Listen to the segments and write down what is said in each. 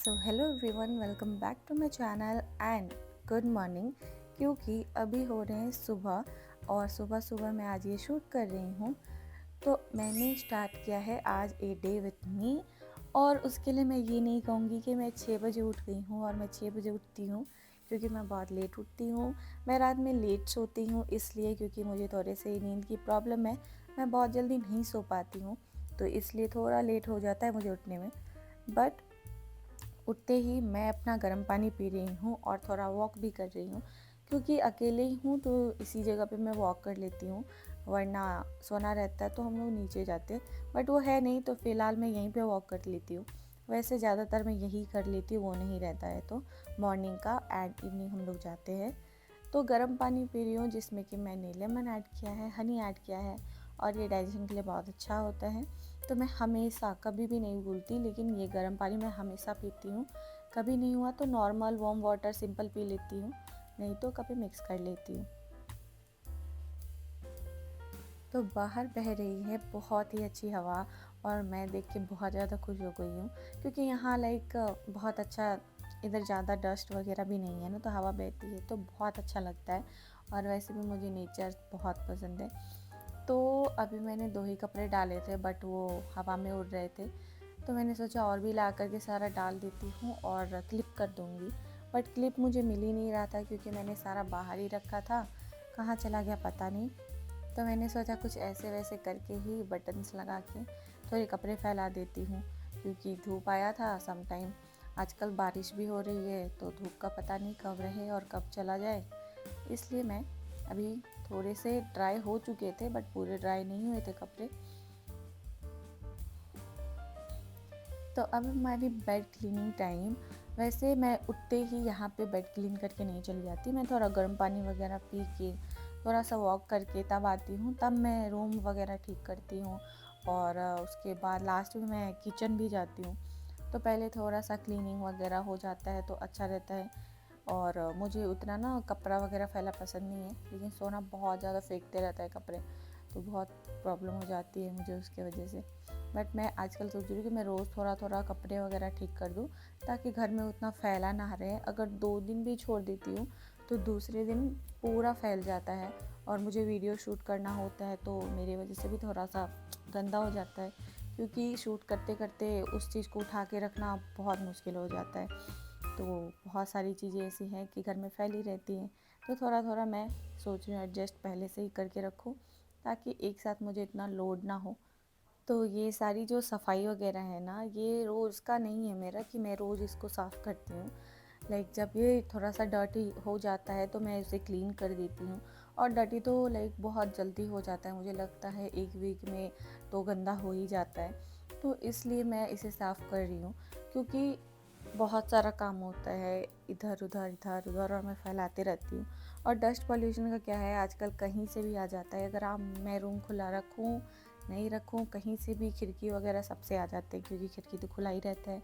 So hello everyone, welcome back to my channel and good morning. क्योंकि अभी हो रहे हैं सुबह और सुबह सुबह मैं आज ये शूट कर रही हूँ। तो मैंने स्टार्ट किया है आज ए डे विथ मी। और उसके लिए मैं ये नहीं कहूँगी कि मैं 6 बजे उठ गई हूँ और मैं 6 बजे उठती हूँ, क्योंकि मैं बहुत लेट उठती हूँ। मैं रात में लेट सोती हूँ इसलिए क्योंकि मुझे थोड़े से नींद की प्रॉब्लम है। मैं बहुत जल्दी नहीं सो पाती हूँ, तो इसलिए थोड़ा लेट हो जाता है मुझे उठने में। बट उठते ही मैं अपना गर्म पानी पी रही हूँ और थोड़ा वॉक भी कर रही हूँ, क्योंकि अकेले ही हूँ तो इसी जगह पे मैं वॉक कर लेती हूँ। वरना सोना रहता है तो हम लोग नीचे जाते, बट वो है नहीं, तो फ़िलहाल मैं यहीं पे वॉक कर लेती हूँ। वैसे ज़्यादातर मैं यही कर लेती हूँ, वो नहीं रहता है तो मॉर्निंग का एंड इवनिंग हम लोग जाते हैं। तो गर्म पानी पी रही हूँ जिसमें कि मैंने लेमन ऐड किया है, हनी ऐड किया है, और ये डाइजेशन के लिए बहुत अच्छा होता है। तो मैं हमेशा कभी भी नहीं भूलती, लेकिन ये गर्म पानी मैं हमेशा पीती हूँ। कभी नहीं हुआ तो normal warm water simple P लेती हूँ, नहीं तो कभी मिक्स कर लेती हूँ। तो बाहर बह रही है बहुत ही अच्छी हवा और मैं देख के बहुत ज़्यादा खुश हो गई हूँ, क्योंकि यहाँ लाइक बहुत अच्छा, इधर ज़्यादा डस्ट वगैरह भी नहीं है ना, तो हवा बहती है तो बहुत अच्छा लगता है। और वैसे भी मुझे नेचर बहुत पसंद है। तो अभी मैंने 2 ही कपड़े डाले थे बट वो हवा में उड़ रहे थे, तो मैंने सोचा और भी ला करके सारा डाल देती हूँ और क्लिप कर दूँगी। बट क्लिप मुझे मिल ही नहीं रहा था, क्योंकि मैंने सारा बाहर ही रखा था, कहाँ चला गया पता नहीं। तो मैंने सोचा कुछ ऐसे वैसे करके ही बटन्स लगा के थोड़े कपड़े फैला देती हूँ, क्योंकि धूप आया था सम टाइम। आजकल बारिश भी हो रही है तो धूप का पता नहीं कब रहे और कब चला जाए, इसलिए मैं अभी थोड़े से ड्राई हो चुके थे बट पूरे ड्राई नहीं हुए थे कपड़े। तो अब हमारी बेड क्लीनिंग टाइम। वैसे मैं उठते ही यहाँ पे बेड क्लीन करके नहीं चली जाती, मैं थोड़ा गर्म पानी वगैरह पी के थोड़ा सा वॉक करके तब आती हूँ, तब मैं रूम वगैरह ठीक करती हूँ। और उसके बाद लास्ट में मैं किचन भी जाती हूँ। तो पहले थोड़ा सा क्लीनिंग वगैरह हो जाता है तो अच्छा रहता है। और मुझे उतना ना कपड़ा वगैरह फैला पसंद नहीं है, लेकिन सोना बहुत ज़्यादा फेंकते रहता है कपड़े, तो बहुत प्रॉब्लम हो जाती है मुझे उसके वजह से। बट मैं आजकल सोच रही हूँ कि मैं रोज़ थोड़ा थोड़ा कपड़े वगैरह ठीक कर दूँ, ताकि घर में उतना फैला ना रहे। अगर 2 दिन भी छोड़ देती हूँ तो दूसरे दिन पूरा फैल जाता है, और मुझे वीडियो शूट करना होता है तो मेरी वजह से भी थोड़ा सा गंदा हो जाता है, क्योंकि शूट करते करते उस चीज़ को उठा के रखना बहुत मुश्किल हो जाता है। तो बहुत सारी चीज़ें ऐसी हैं कि घर में फैली रहती हैं, तो थोड़ा थोड़ा मैं सोच रही हूँ एडजस्ट पहले से ही करके रखूँ, ताकि एक साथ मुझे इतना लोड ना हो। तो ये सारी जो सफाई वगैरह है ना, ये रोज़ का नहीं है मेरा कि मैं रोज़ इसको साफ़ करती हूँ। लाइक जब ये थोड़ा सा डर्टी हो जाता है तो मैं इसे क्लीन कर देती हूँ। और डर्टी तो लाइक बहुत जल्दी हो जाता है, मुझे लगता है 1 वीक में तो गंदा हो ही जाता है। तो इसलिए मैं इसे साफ़ कर रही हूँ, क्योंकि बहुत सारा काम होता है इधर उधर इधर उधर, और मैं फैलाते रहती हूँ। और डस्ट पॉल्यूशन का क्या है, आजकल कहीं से भी आ जाता है। अगर आप मैं रूम खुला रखूँ नहीं रखूँ, कहीं से भी खिड़की वगैरह सबसे आ जाते हैं, क्योंकि खिड़की तो खुला ही रहता है,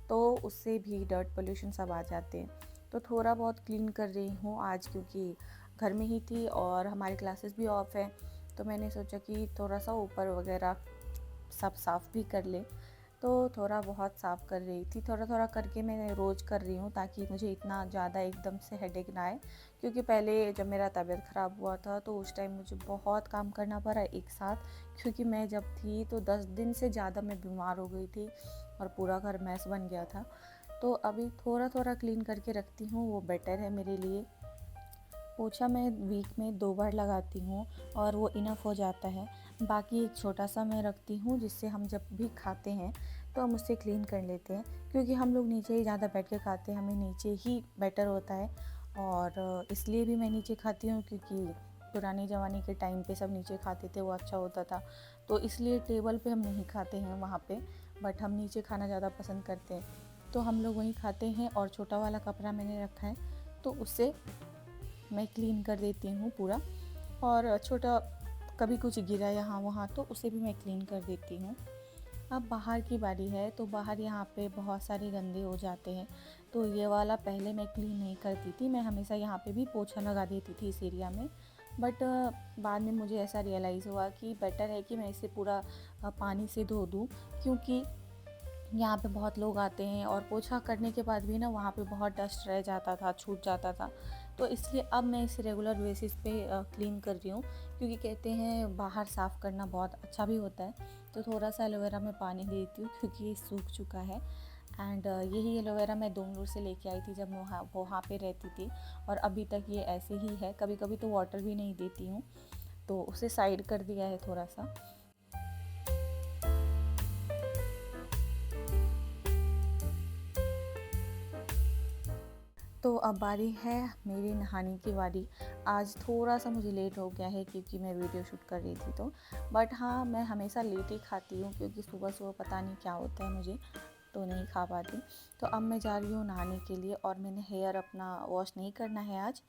तो उससे भी डर्ट पोल्यूशन सब आ जाते हैं। तो थोड़ा बहुत क्लीन कर रही हूँ आज, क्योंकि घर में ही थी और हमारी क्लासेस भी ऑफ है, तो मैंने सोचा कि थोड़ा सा ऊपर वगैरह सब साफ़ भी कर ले। तो थोड़ा बहुत साफ़ कर रही थी, थोड़ा थोड़ा करके मैं रोज़ कर रही हूँ, ताकि मुझे इतना ज़्यादा एकदम से हेडेक ना आए। क्योंकि पहले जब मेरा तबीयत ख़राब हुआ था तो उस टाइम मुझे बहुत काम करना पड़ा एक साथ, क्योंकि मैं जब थी तो 10 दिन से ज़्यादा मैं बीमार हो गई थी और पूरा घर मैस बन गया था। तो अभी थोड़ा थोड़ा क्लीन करके रखती हूँ, वो बेटर है मेरे लिए। पोछा मैं वीक में 2 बार लगाती हूँ और वो इनफ हो जाता है। बाकी एक छोटा सा मैं रखती हूँ, जिससे हम जब भी खाते हैं तो हम उससे क्लीन कर लेते हैं, क्योंकि हम लोग नीचे ही ज़्यादा बैठ के खाते हैं, हमें नीचे ही बेटर होता है। और इसलिए भी मैं नीचे खाती हूँ, क्योंकि पुराने ज़माने के टाइम पे सब नीचे खाते थे, वो अच्छा होता था। तो इसलिए टेबल पे हम नहीं खाते हैं वहाँ पे, बट हम नीचे खाना ज़्यादा पसंद करते हैं, तो हम लोग वहीं खाते हैं। और छोटा वाला कपड़ा मैंने रखा है, तो उससे मैं क्लीन कर देती हूँ पूरा। और छोटा कभी कुछ गिरा यहाँ वहाँ तो उसे भी मैं क्लीन कर देती हूँ। अब बाहर की बारी है, तो बाहर यहाँ पे बहुत सारे गंदे हो जाते हैं, तो ये वाला पहले मैं क्लीन नहीं करती थी, मैं हमेशा यहाँ पे भी पोछा लगा देती थी इस एरिया में। बट बाद में मुझे ऐसा रियलाइज़ हुआ कि बेटर है कि मैं इसे पूरा पानी से धो दूँ, क्योंकि यहाँ पे बहुत लोग आते हैं और पोछा करने के बाद भी ना वहाँ पे बहुत डस्ट रह जाता था, छूट जाता था। तो इसलिए अब मैं इसे रेगुलर बेसिस पे क्लीन कर रही हूँ, क्योंकि कहते हैं बाहर साफ़ करना बहुत अच्छा भी होता है। तो थोड़ा सा एलोवेरा में पानी देती हूँ क्योंकि ये सूख चुका है। एंड यही एलोवेरा मैं दोमलूर से लेके आई थी जब मैं वहाँ पे रहती थी, और अभी तक ये ऐसे ही है। कभी कभी तो वाटर भी नहीं देती हूँ, तो उसे साइड कर दिया है थोड़ा सा। तो अब बारी है मेरी नहाने की बारी। आज थोड़ा सा मुझे लेट हो गया है क्योंकि मैं वीडियो शूट कर रही थी, तो बट हाँ, मैं हमेशा लेट ही खाती हूँ क्योंकि सुबह सुबह पता नहीं क्या होता है मुझे, तो नहीं खा पाती। तो अब मैं जा रही हूँ नहाने के लिए, और मैंने हेयर अपना वॉश नहीं करना है आज।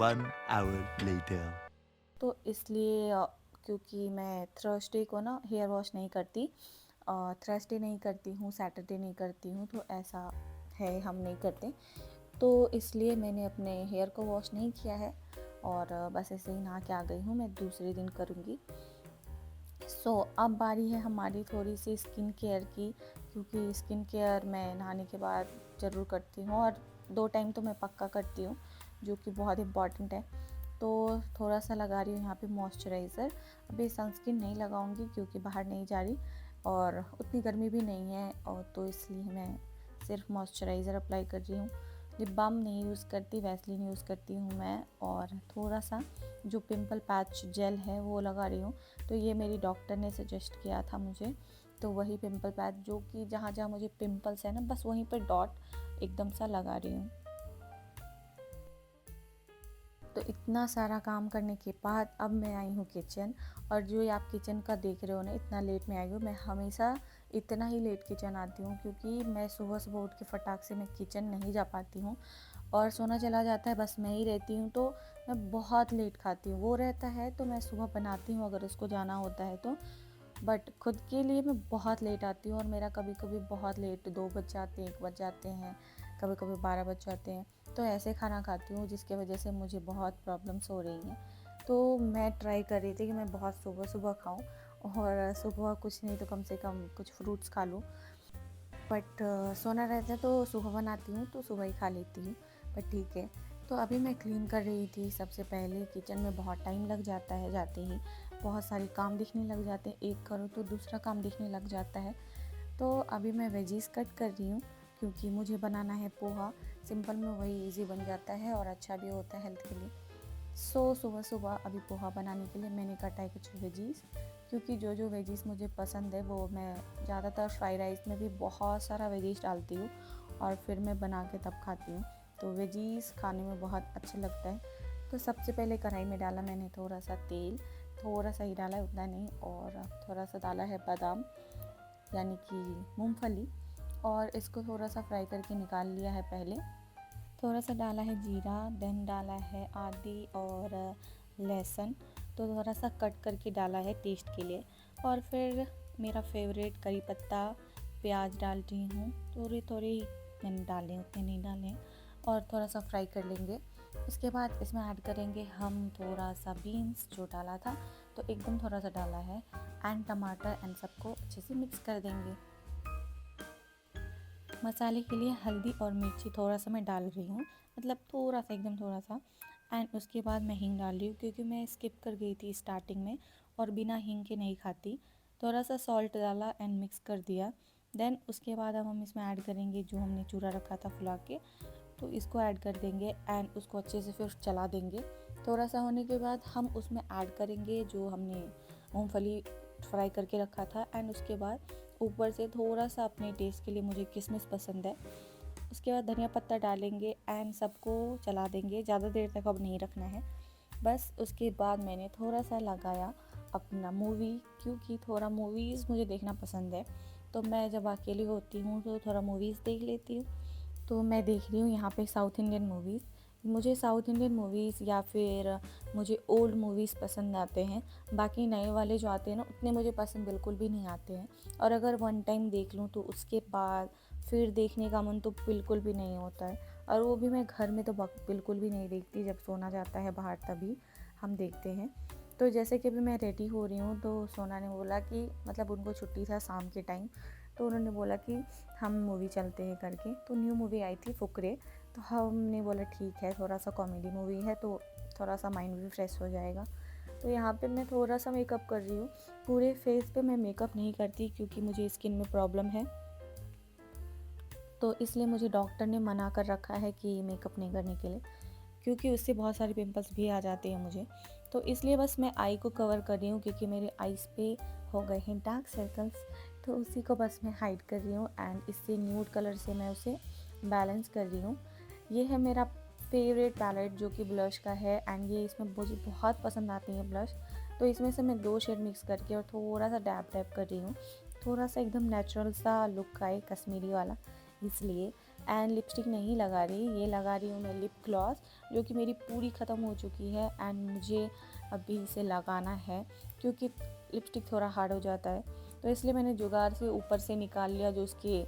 1 hour later. तो इसलिए क्योंकि मैं थर्सडे को ना हेयर वॉश नहीं करती, थर्सडे नहीं करती हूँ, सैटरडे नहीं करती हूँ, तो ऐसा है, हम नहीं करते। तो इसलिए मैंने अपने हेयर को वॉश नहीं किया है, और बस ऐसे ही नहा के आ गई हूँ। मैं दूसरे दिन करूँगी। अब बारी है हमारी थोड़ी सी स्किन केयर की, क्योंकि स्किन केयर मैं नहाने के बाद ज़रूर करती हूँ, और 2 टाइम तो मैं पक्का करती हूँ, जो कि बहुत इम्पॉर्टेंट है। तो थोड़ा सा लगा रही हूँ यहाँ पे मॉइस्चराइज़र। अभी सनस्क्रीन नहीं लगाऊंगी क्योंकि बाहर नहीं जा रही और उतनी गर्मी भी नहीं है, और तो इसलिए मैं सिर्फ मॉइस्चराइज़र अप्लाई कर रही हूँ। लिप बाम नहीं यूज़ करती, वैसलीन यूज़ करती हूँ मैं, और थोड़ा सा जो पिंपल पैच जेल है वो लगा रही हूँ। तो ये मेरी डॉक्टर ने सजेस्ट किया था मुझे, तो वही पिंपल पैच, जो कि जहाँ जहाँ मुझे पिंपल्स है ना, बस वहीं पर डॉट एकदम सा लगा रही हूँ। तो इतना सारा काम करने के बाद अब मैं आई हूँ किचन, और जो ये आप किचन का देख रहे हो ना, इतना लेट में आई हूँ। मैं हमेशा इतना ही लेट किचन आती हूँ क्योंकि मैं सुबह सुबह उठ के फटाक से मैं किचन नहीं जा पाती हूँ, और सोना चला जाता है, बस मैं ही रहती हूँ, तो मैं बहुत लेट खाती हूँ। वो रहता है तो मैं सुबह बनाती हूँ अगर उसको जाना होता है तो, बट खुद के लिए मैं बहुत लेट आती हूँ, और मेरा कभी कभी बहुत लेट 2 बज जाते हैं, 1 बज जाते हैं, कभी कभी 12 बज जाते हैं। तो ऐसे खाना खाती हूँ जिसकी वजह से मुझे बहुत प्रॉब्लम्स हो रही हैं। तो मैं ट्राई कर रही थी कि मैं बहुत सुबह सुबह खाऊं, और सुबह कुछ नहीं तो कम से कम कुछ फ्रूट्स खा लूँ, बट सोना रहता है तो सुबह बनाती हूँ तो सुबह ही खा लेती हूँ। बट ठीक है। तो अभी मैं क्लीन कर रही थी। सबसे पहले किचन में बहुत टाइम लग जाता है, जाते ही बहुत सारे काम दिखने लग जाते हैं, एक करो तो दूसरा काम दिखने लग जाता है। तो अभी मैं वेजीज कट कर रही हूँ क्योंकि मुझे बनाना है पोहा। सिंपल में वही इजी बन जाता है और अच्छा भी होता है हेल्थ के लिए। सुबह सुबह अभी पोहा बनाने के लिए मैंने काटा है कुछ वेजीज, क्योंकि जो जो वेजीज मुझे पसंद है वो मैं ज़्यादातर फ्राइड राइस में भी बहुत सारा वेजीज डालती हूँ, और फिर मैं बना के तब खाती हूँ। तो वेजीज खाने में बहुत अच्छा लगता है। तो सबसे पहले कढ़ाई में डाला मैंने थोड़ा सा तेल, थोड़ा सा ही डाला है, उतना नहीं, और थोड़ा सा डाला है बादाम यानी कि मूंगफली, और इसको थोड़ा सा फ्राई करके निकाल लिया है पहले। थोड़ा सा डाला है जीरा, देन डाला है आदि और लहसुन, तो थोड़ा सा कट करके डाला है टेस्ट के लिए। और फिर मेरा फेवरेट करी पत्ता, प्याज डाल रही हूँ, थोड़ी थोड़ी मैंने डाले, उतने नहीं डाले, और थोड़ा सा फ्राई कर लेंगे। उसके बाद इसमें ऐड करेंगे हम थोड़ा सा बीन्स जो डाला था, तो एकदम थोड़ा सा डाला है, एंड टमाटर, एंड सबको अच्छे से मिक्स कर देंगे। मसाले के लिए हल्दी और मिर्ची थोड़ा सा मैं डाल रही हूँ, मतलब थोड़ा सा, एकदम थोड़ा सा। एंड उसके बाद मैं हींग डाल रही हूँ क्योंकि मैं स्किप कर गई थी स्टार्टिंग में, और बिना हींग के नहीं खाती। थोड़ा सा सॉल्ट डाला एंड मिक्स कर दिया। देन उसके बाद अब हम इसमें ऐड करेंगे जो हमने चूरा रखा था फुला के, तो इसको ऐड कर देंगे एंड उसको अच्छे से फिर चला देंगे। थोड़ा सा होने के बाद हम उसमें ऐड करेंगे जो हमने मूंगफली फ्राई करके रखा था, एंड उसके बाद ऊपर से थोड़ा सा अपने टेस्ट के लिए, मुझे किशमिश पसंद है, उसके बाद धनिया पत्ता डालेंगे एंड सबको चला देंगे। ज़्यादा देर तक अब नहीं रखना है। बस उसके बाद मैंने थोड़ा सा लगाया अपना मूवी, क्योंकि थोड़ा मूवीज़ मुझे देखना पसंद है, तो मैं जब अकेली होती हूँ तो थोड़ा मूवीज़ देख लेती हूँ। तो मैं देख रही हूँ यहाँ पे साउथ इंडियन मूवीज़। मुझे साउथ इंडियन मूवीज़ या फिर मुझे ओल्ड मूवीज़ पसंद आते हैं। बाकी नए वाले जो आते हैं ना, उतने मुझे पसंद बिल्कुल भी नहीं आते हैं, और अगर वन टाइम देख लूँ तो उसके बाद फिर देखने का मन तो बिल्कुल भी नहीं होता है। और वो भी मैं घर में तो बिल्कुल भी नहीं देखती, जब सोना जाता है बाहर तभी हम देखते हैं। तो जैसे कि अभी मैं रेडी हो रही हूँ, तो सोना ने बोला कि मतलब उनको छुट्टी था शाम के टाइम, तो उन्होंने बोला कि हम मूवी चलते हैं करके। तो न्यू मूवी आई थी फुकरे, तो हमने बोला ठीक है, थोड़ा सा कॉमेडी मूवी है तो थोड़ा सा माइंड भी फ्रेश हो जाएगा। तो यहाँ पे मैं थोड़ा सा मेकअप कर रही हूँ। पूरे फेस पे मैं मेकअप नहीं करती क्योंकि मुझे स्किन में प्रॉब्लम है, तो इसलिए मुझे डॉक्टर ने मना कर रखा है कि मेकअप नहीं करने के लिए, क्योंकि उससे बहुत सारे पिंपल्स भी आ जाते हैं मुझे। तो इसलिए बस मैं आई को कवर कर रही हूँ क्योंकि मेरे आईज़ पे हो गए हैं डार्क सर्कल्स, तो उसी को बस मैं हाइड कर रही हूँ एंड इससे न्यूड कलर से मैं उसे बैलेंस कर रही हूँ। ये है मेरा फेवरेट पैलेट जो कि ब्लश का है एंड ये इसमें मुझे बहुत पसंद आती है ब्लश। तो इसमें से मैं 2 शेड मिक्स करके और थोड़ा सा डैब डैब कर रही हूँ, थोड़ा सा एकदम नेचुरल सा लुक आए कश्मीरी वाला इसलिए। एंड लिपस्टिक नहीं लगा रही, ये लगा रही हूँ मैं लिप ग्लॉस जो कि मेरी पूरी ख़त्म हो चुकी है एंड मुझे अभी इसे लगाना है क्योंकि लिपस्टिक थोड़ा हार्ड हो जाता है। तो इसलिए मैंने जुगाड़ से ऊपर से निकाल लिया जो उसके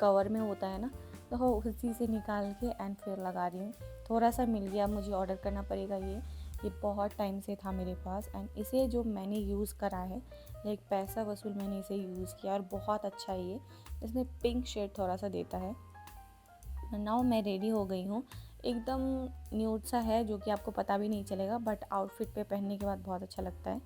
कवर में होता है ना, तो उसी से निकाल के एंड फिर लगा रही हूँ। थोड़ा सा मिल गया, मुझे ऑर्डर करना पड़ेगा ये बहुत टाइम से था मेरे पास एंड इसे जो मैंने यूज़ करा है, एक पैसा वसूल मैंने इसे यूज़ किया और बहुत अच्छा है ये। इसमें पिंक शेड थोड़ा सा देता है। नाउ मैं रेडी हो गई हूँ, एकदम न्यूड सा है जो कि आपको पता भी नहीं चलेगा, बट आउटफिट पे पहनने के बाद बहुत अच्छा लगता है।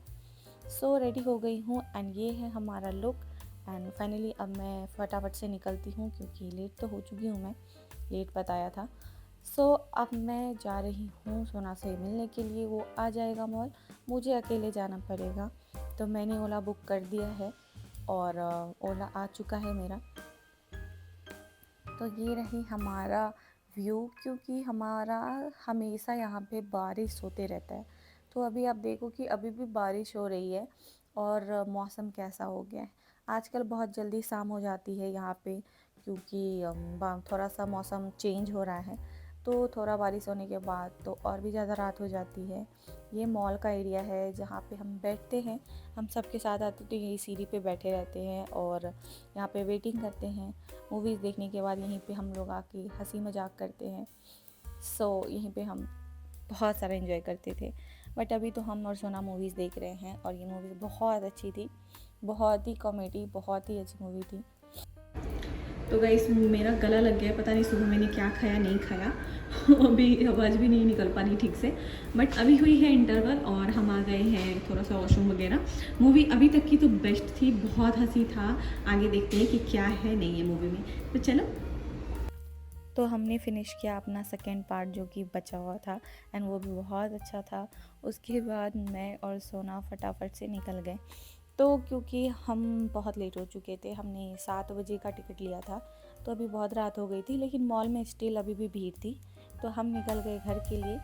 सो रेडी हो गई हूँ एंड ये है हमारा लुक। एंड फाइनली अब मैं फटाफट से निकलती हूँ क्योंकि लेट तो हो चुकी हूँ, मैं लेट बताया था। सो अब मैं जा रही हूँ सोना से मिलने के लिए, वो आ जाएगा मॉल, मुझे अकेले जाना पड़ेगा। तो मैंने ओला बुक कर दिया है और ओला आ चुका है मेरा। तो ये रही हमारा व्यू, क्योंकि हमारा हमेशा यहाँ पे बारिश होते रहता है। तो अभी आप देखो कि अभी भी बारिश हो रही है और मौसम कैसा हो गया है। आजकल बहुत जल्दी शाम हो जाती है यहाँ पे क्योंकि थोड़ा सा मौसम चेंज हो रहा है, तो थोड़ा बारिश होने के बाद तो और भी ज़्यादा रात हो जाती है। ये मॉल का एरिया है जहाँ पे हम बैठते हैं, हम सबके साथ आते तो यही सीढ़ी पे बैठे रहते हैं और यहाँ पे वेटिंग करते हैं। मूवीज़ देखने के बाद यहीं पे हम लोग आके हंसी मजाक करते हैं। सो यहीं पे हम बहुत सारा एंजॉय करते थे। बट अभी तो हम और सोना मूवीज़ देख रहे हैं और ये मूवीज़ बहुत अच्छी थी, बहुत ही कॉमेडी, बहुत ही अच्छी मूवी थी। तो गाइस मेरा गला लग गया है, पता नहीं सुबह मैंने क्या खाया नहीं खाया अभी आवाज़ भी नहीं निकल पा रही ठीक से। बट अभी हुई है इंटरवल और हम आ गए हैं थोड़ा सा वॉशरूम वगैरह। मूवी अभी तक की तो बेस्ट थी, बहुत हंसी था। आगे देखते हैं कि क्या है नहीं है मूवी में, तो चलो। तो हमने फिनिश किया अपना सेकेंड पार्ट जो कि बचा हुआ था एंड वो भी बहुत अच्छा था। उसके बाद मैं और सोना फटाफट से निकल गए। तो क्योंकि हम बहुत लेट हो चुके थे, हमने 7 बजे का टिकट लिया था, तो अभी बहुत रात हो गई थी, लेकिन मॉल में स्टिल अभी भी भीड़ थी, तो हम निकल गए घर के लिए।